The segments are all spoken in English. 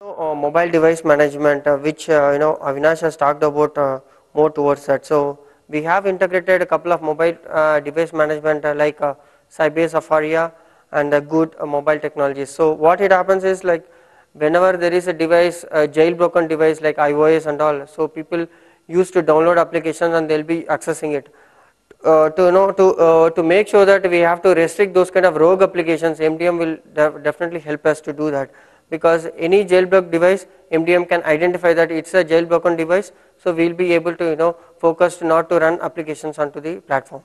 Mobile device management, which Avinash has talked about more towards that. So we have integrated a couple of mobile device management like Sybase, Afaria, and good mobile technologies. So what it happens is, like, whenever there is a device, a jailbroken device like iOS and all, so people used to download applications and they'll be accessing it. To make sure that we have to restrict those kind of rogue applications, MDM will definitely help us to do that, because any jailbroken device, MDM can identify that it's a jailbroken device, so we'll be able to focus not to run applications onto the platform.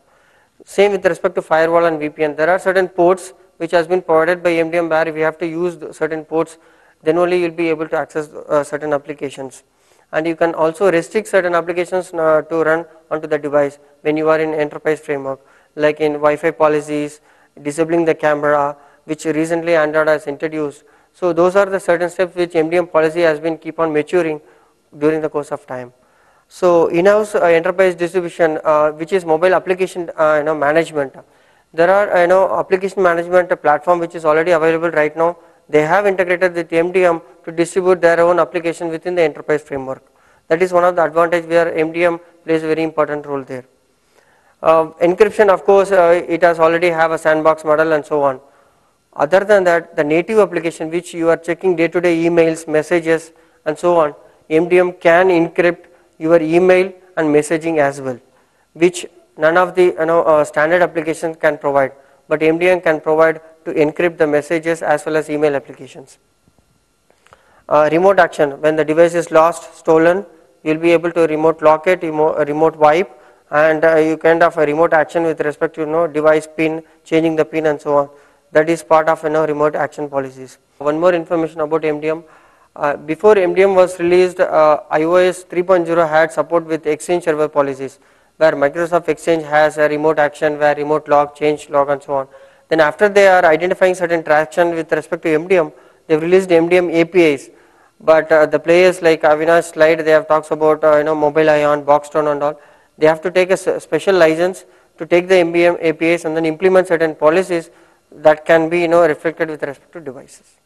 Same with respect to firewall and VPN. There are certain ports which has been provided by MDM where we have to use certain ports, then only you'll be able to access certain applications. And you can also restrict certain applications to run onto the device when you are in enterprise framework, like in Wi-Fi policies, disabling the camera, which recently Android has introduced. So those are the certain steps which MDM policy has been keep on maturing during the course of time. So in-house enterprise distribution, which is mobile application management. There are application management platform which is already available right now. They have integrated with MDM to distribute their own application within the enterprise framework. That is one of the advantage where MDM plays a very important role there. Encryption, of course, it has already have a sandbox model and so on. Other than that, the native application which you are checking day-to-day emails, messages and so on, MDM can encrypt your email and messaging as well, which none of the standard applications can provide, but MDM can provide to encrypt the messages as well as email applications. Remote action, when the device is lost, stolen, you will be able to remote lock it, remote wipe, and you kind of a remote action with respect to device pin, changing the pin and so on. That is part of remote action policies. One more information about MDM. Before MDM was released, iOS 3.0 had support with Exchange server policies, where Microsoft Exchange has a remote action, where remote log, change log and so on. Then after they are identifying certain traction with respect to MDM, they have released MDM APIs. But the players like Avinash slide, they have talks about Mobile Ion, Boxstone and all. They have to take a special license to take the MDM APIs and then implement certain policies that can be reflected with respect to devices.